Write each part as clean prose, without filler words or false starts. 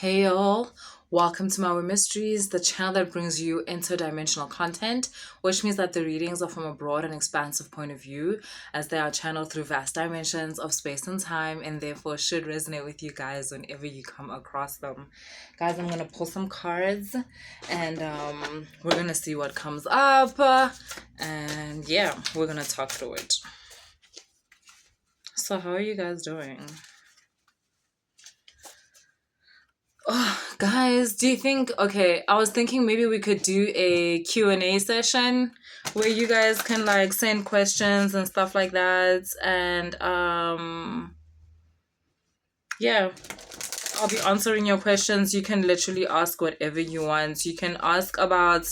Hey y'all, welcome to My Mysteries, the channel that brings you interdimensional content, which means that the readings are from a broad and expansive point of view, as they are channeled through vast dimensions of space and time, and therefore should resonate with you guys whenever you come across them. Guys, I'm gonna pull some cards, and we're gonna see what comes up, and yeah, we're gonna talk through it. So, how are you guys doing? Oh, guys, do you think, okay, I was thinking maybe we could do a Q&A session where you guys can like send questions and stuff like that. And yeah, I'll be answering your questions. You can literally ask whatever you want. You can ask about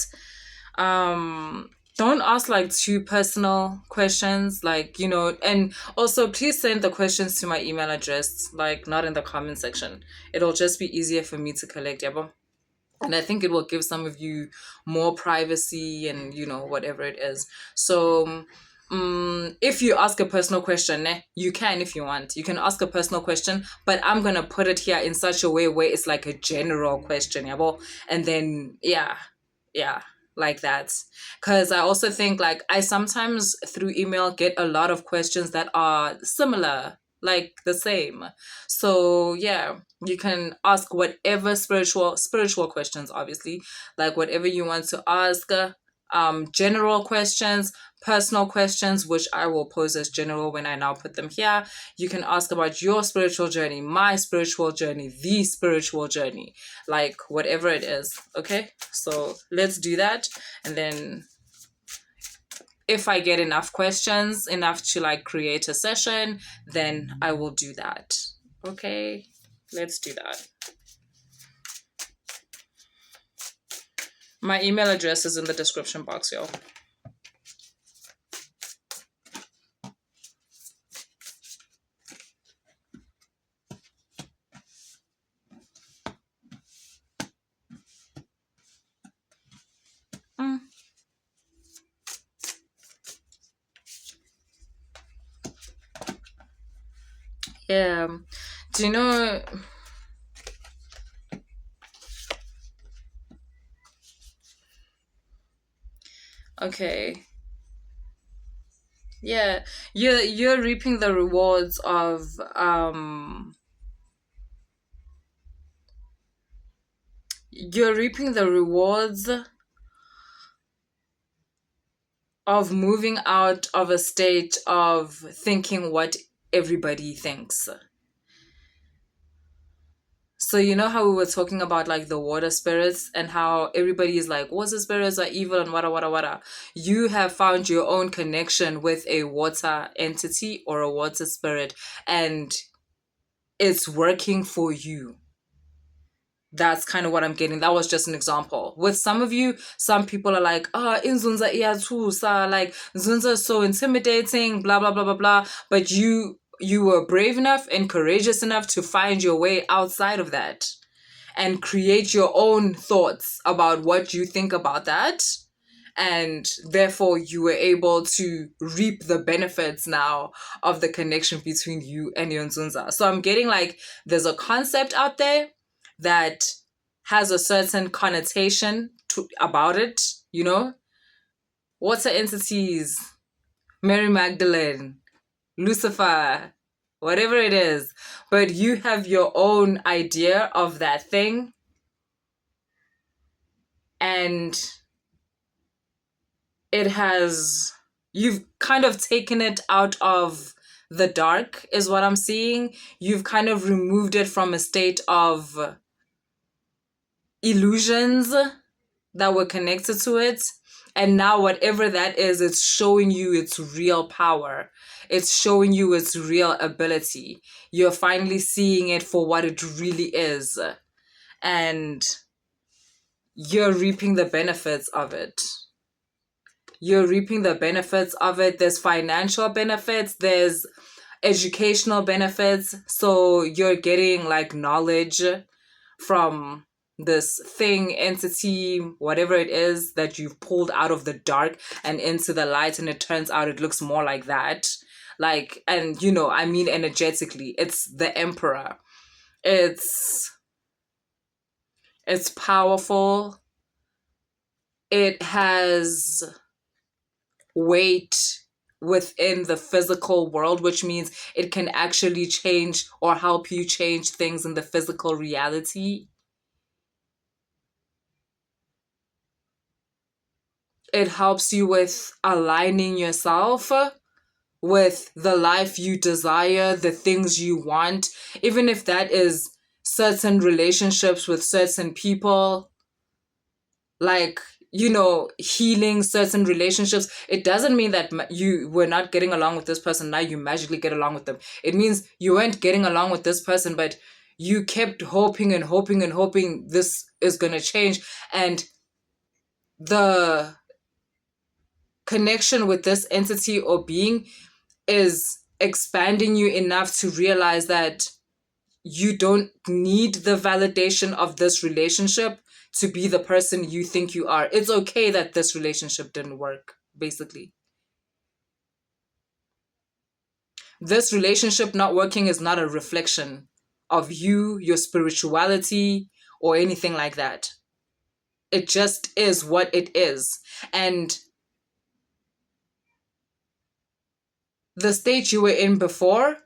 don't ask like too personal questions, like, and also please send the questions to my email address, like not in the comment section. It'll just be easier for me to collect, yabo. And I think it will give some of you more privacy and whatever it is. So if you ask a personal question, you can, if you want, you can ask a personal question, but I'm gonna put it here in such a way where it's like a general question, yabo. And then yeah, like that. Because I also think like I sometimes through email get a lot of questions that are similar, like the same. So yeah, you can ask whatever spiritual questions, obviously, like whatever you want to ask. General questions, personal questions, which I will pose as general when I now put them here. You can ask about your spiritual journey, my spiritual journey, the spiritual journey, like whatever it is. Okay, so let's do that. And then if I get enough questions, enough to like create a session, then I will do that. Okay, let's do that. My email address is in the description box, y'all. Yeah. Do you know... Okay. Yeah. You're reaping the rewards of you're reaping the rewards of moving out of a state of thinking what everybody thinks. So you know how we were talking about like the water spirits and how everybody is like water spirits are evil and wada. You have found your own connection with a water entity or a water spirit, and it's working for you. That's kind of what I'm getting. That was just an example. With some of you, some people are like, iNzunza iyathusa, like Zunza is so intimidating, blah blah blah blah blah. But you were brave enough and courageous enough to find your way outside of that and create your own thoughts about what you think about that. And therefore you were able to reap the benefits now of the connection between you and your Nzunza. So I'm getting like there's a concept out there that has a certain connotation about it, Water entities, Mary Magdalene, Lucifer, whatever it is, but you have your own idea of that thing, and you've kind of taken it out of the dark, is what I'm seeing. You've kind of removed it from a state of illusions that were connected to it. And now whatever that is, it's showing you its real power. It's showing you its real ability. You're finally seeing it for what it really is. And you're reaping the benefits of it. You're reaping the benefits of it. There's financial benefits. There's educational benefits. So you're getting like knowledge from this thing, entity, whatever it is that you've pulled out of the dark and into the light, and it turns out it looks more like that. Like, and I mean energetically, it's the emperor. It's It's powerful. It has weight within the physical world, which means it can actually change or help you change things in the physical reality. It helps you with aligning yourself with the life you desire, the things you want, even if that is certain relationships with certain people, like, healing certain relationships. It doesn't mean that you were not getting along with this person, now you magically get along with them. It means you weren't getting along with this person, but you kept hoping and hoping and hoping this is going to change. And the connection with this entity or being is expanding you enough to realize that you don't need the validation of this relationship to be the person you think you are. It's okay that this relationship didn't work, basically. This relationship not working is not a reflection of you, your spirituality, or anything like that. It just is what it is. And the state you were in before,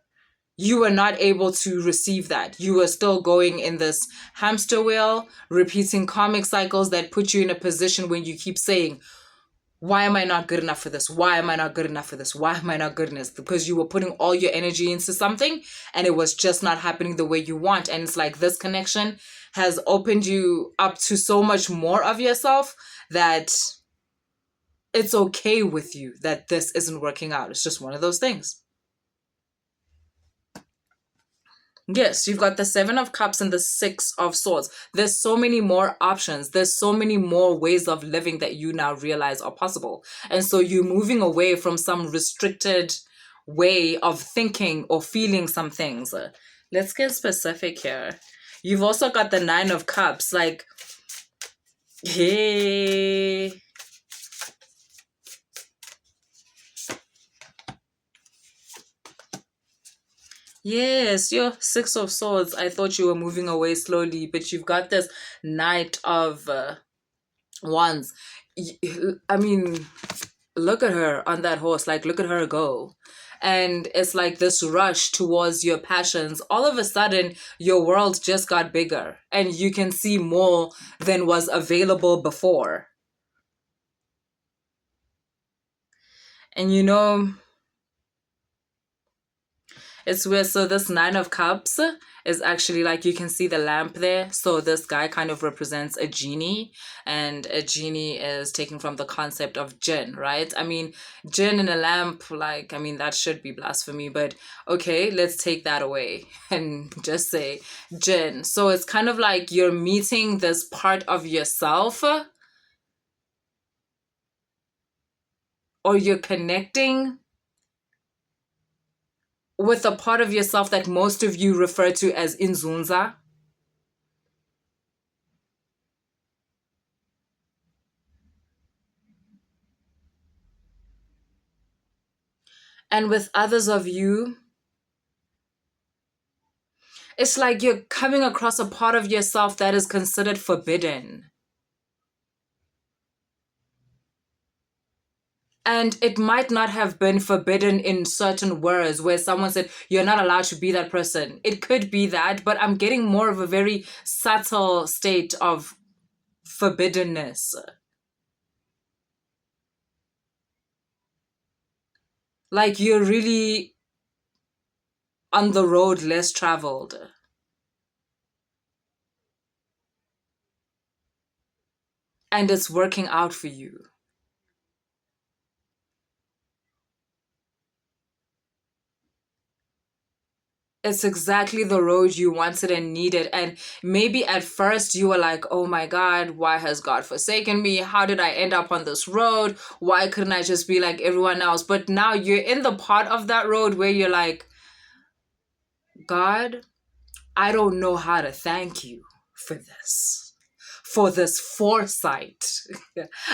you were not able to receive that. You were still going in this hamster wheel, repeating karmic cycles that put you in a position when you keep saying, why am I not good enough for this? Why am I not good enough for this? Why am I not good enough? Because you were putting all your energy into something and it was just not happening the way you want. And it's like this connection has opened you up to so much more of yourself that it's okay with you that this isn't working out. It's just one of those things. Yes, you've got the Seven of Cups and the Six of Swords. There's so many more options. There's so many more ways of living that you now realize are possible. And so you're moving away from some restricted way of thinking or feeling some things. Let's get specific here. You've also got the Nine of Cups. Like, hey. Yes, your Six of Swords. I thought you were moving away slowly, but you've got this Knight of Wands. I mean, look at her on that horse. Like, look at her go. And it's like this rush towards your passions. All of a sudden, your world just got bigger and you can see more than was available before. And it's weird. So this Nine of Cups is actually, like, you can see the lamp there. So this guy kind of represents a genie, and a genie is taken from the concept of jinn, right? I mean, jinn in a lamp, like, I mean, that should be blasphemy, but okay, let's take that away and just say jinn. So it's kind of like you're meeting this part of yourself, or you're connecting with a part of yourself that most of you refer to as iNzunza. And with others of you, it's like you're coming across a part of yourself that is considered forbidden. And it might not have been forbidden in certain words where someone said, you're not allowed to be that person. It could be that, but I'm getting more of a very subtle state of forbiddenness. Like you're really on the road less traveled. And it's working out for you. It's exactly the road you wanted and needed. And maybe at first you were like, oh my God, why has God forsaken me? How did I end up on this road? Why couldn't I just be like everyone else? But now you're in the part of that road where you're like, God, I don't know how to thank you for this. For this foresight.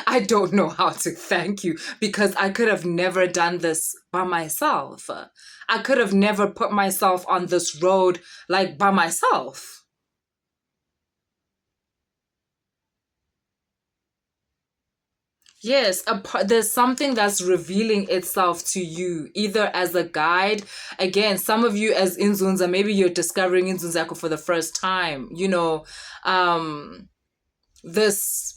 I don't know how to thank you because I could have never done this by myself. I could have never put myself on this road like by myself. Yes, there's something that's revealing itself to you, either as a guide. Again, some of you as iNzunza, maybe you're discovering iNzunza for the first time. This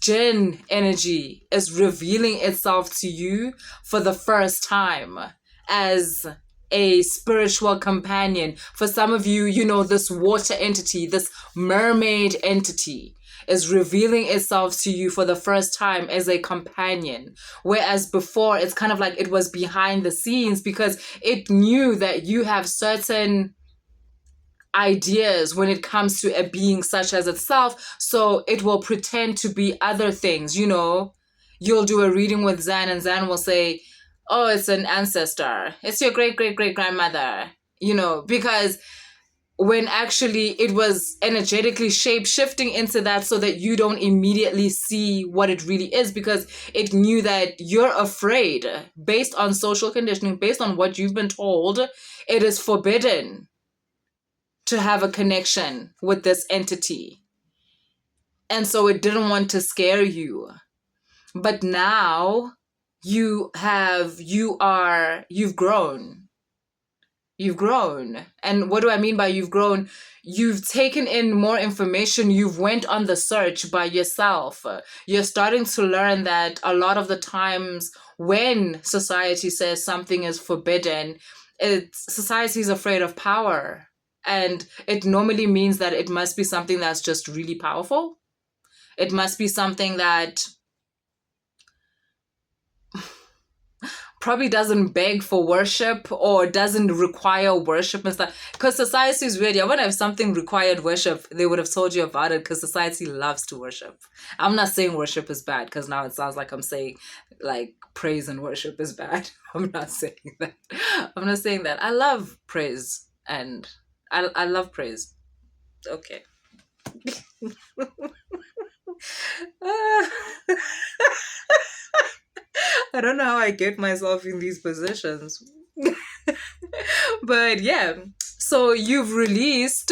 Jinn energy is revealing itself to you for the first time as a spiritual companion. For some of you, this water entity, this mermaid entity is revealing itself to you for the first time as a companion. Whereas before, it's kind of like it was behind the scenes because it knew that you have certain ideas when it comes to a being such as itself, so it will pretend to be other things. You'll do a reading with Zanne, and Zanne will say, oh, it's an ancestor, it's your great great great grandmother, because when actually it was energetically shape shifting into that, so that you don't immediately see what it really is, because it knew that you're afraid based on social conditioning, based on what you've been told. It is forbidden to have a connection with this entity. And so it didn't want to scare you. But now you've grown. You've grown. And what do I mean by you've grown? You've taken in more information. You've went on the search by yourself. You're starting to learn that a lot of the times when society says something is forbidden, society is afraid of power. And it normally means that it must be something that's just really powerful. It must be something that probably doesn't beg for worship or doesn't require worship and stuff. Because society is weird. I wonder if something required worship, they would have told you about it, because society loves to worship. I'm not saying worship is bad, because now it sounds like I'm saying like praise and worship is bad. I'm not saying that. I'm not saying that. I love praise, and I love praise. Okay. I don't know how I get myself in these positions. But yeah, so you've released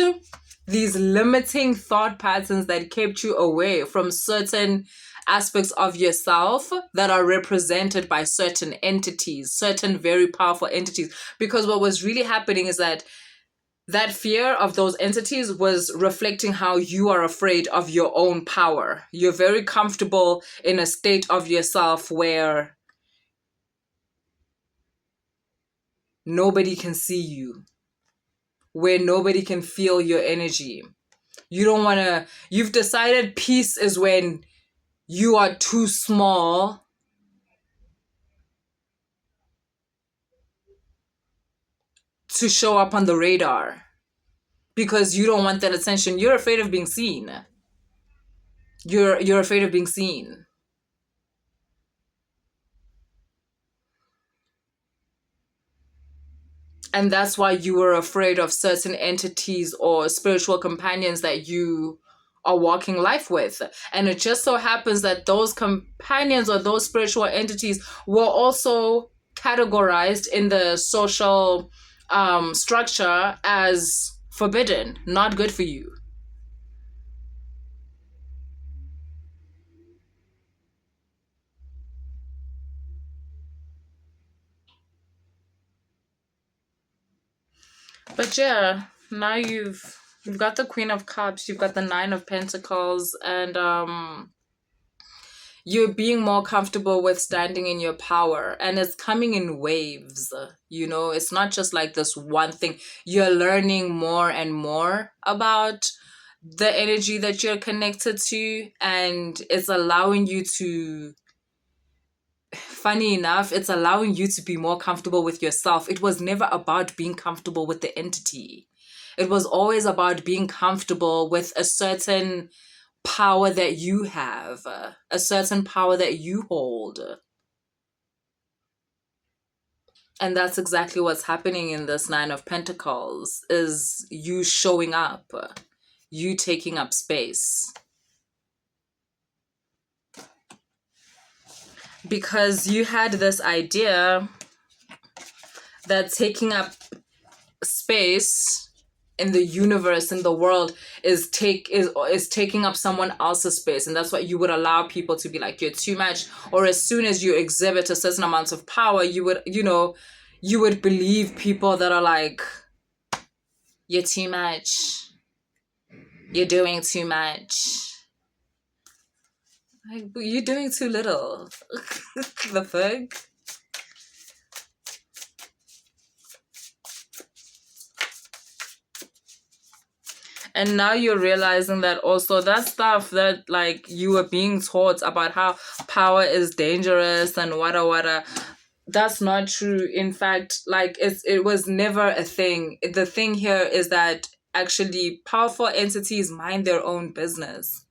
these limiting thought patterns that kept you away from certain aspects of yourself that are represented by certain entities, certain very powerful entities. Because what was really happening is that fear of those entities was reflecting how you are afraid of your own power. You're very comfortable in a state of yourself where nobody can see you, where nobody can feel your energy. You've decided peace is when you are too small to show up on the radar, because you don't want that attention. You're afraid of being seen. You're afraid of being seen. And that's why you were afraid of certain entities or spiritual companions that you are walking life with. And it just so happens that those companions or those spiritual entities were also categorized in the social structure as forbidden, not good for you. But yeah, now you've got the Queen of Cups, you've got the Nine of Pentacles, and you're being more comfortable with standing in your power, and it's coming in waves. It's not just like this one thing. You're learning more and more about the energy that you're connected to, and it's allowing you to, funny enough, it's allowing you to be more comfortable with yourself. It was never about being comfortable with the entity. It was always about being comfortable with a certain power that you have, a certain power that you hold. And that's exactly what's happening in this Nine of Pentacles, is you showing up, you taking up space. Because you had this idea that taking up space in the universe, in the world, is taking up someone else's space. And that's what you would allow people to be like, you're too much. Or as soon as you exhibit a certain amount of power, you would believe people that are like, you're too much, you're doing too much. Like, but you're doing too little. The fuck? And now you're realizing that also that stuff that like you were being taught about how power is dangerous and wada, that's not true. In fact, like it was never a thing. The thing here is that actually powerful entities mind their own business.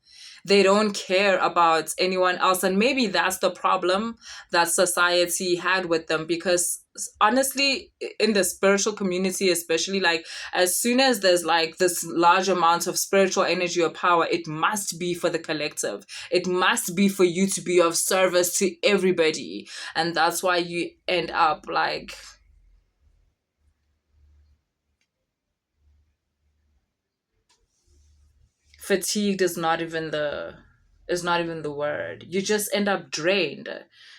They don't care about anyone else. And maybe that's the problem that society had with them, because honestly, in the spiritual community, especially, like as soon as there's like this large amount of spiritual energy or power, it must be for the collective. It must be for you to be of service to everybody. And that's why you end up like, fatigued is not even the word. You just end up drained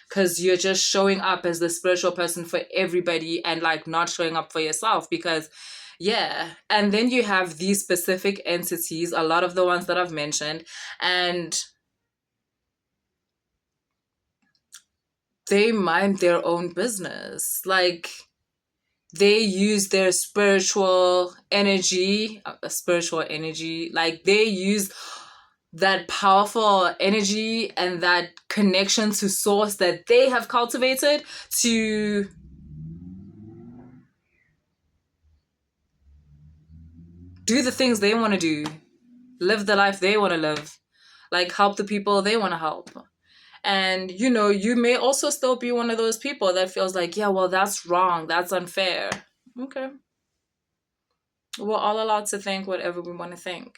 because you're just showing up as the spiritual person for everybody and like not showing up for yourself. Because yeah, and then you have these specific entities, a lot of the ones that I've mentioned, and they mind their own business. Like they use their spiritual energy, like they use that powerful energy and that connection to source that they have cultivated to do the things they want to do, live the life they want to live, like help the people they want to help. And you may also still be one of those people that feels like, yeah, well, that's wrong, that's unfair. Okay, we're all allowed to think whatever we want to think.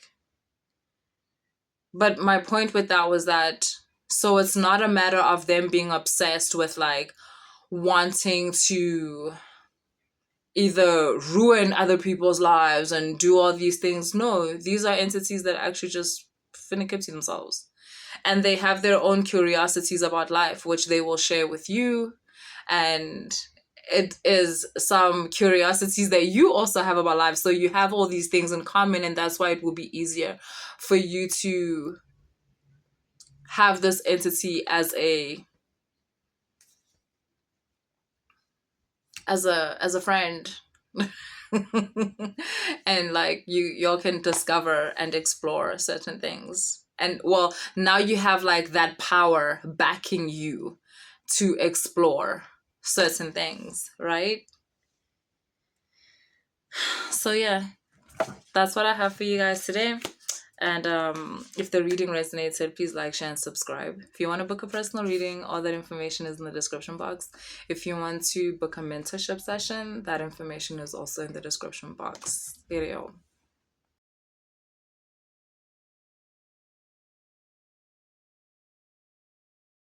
But my point with that was that, so it's not a matter of them being obsessed with like wanting to either ruin other people's lives and do all these things. No, these are entities that actually just finna keep to themselves. And they have their own curiosities about life, which they will share with you. And it is some curiosities that you also have about life. So you have all these things in common, and that's why it will be easier for you to have this entity as a friend. And like y'all can discover and explore certain things. And well, now you have like that power backing you to explore certain things, right? So yeah, that's what I have for you guys today. And if the reading resonated, please like, share, and subscribe. If you want to book a personal reading, all that information is in the description box. If you want to book a mentorship session, that information is also in the description box. There you go.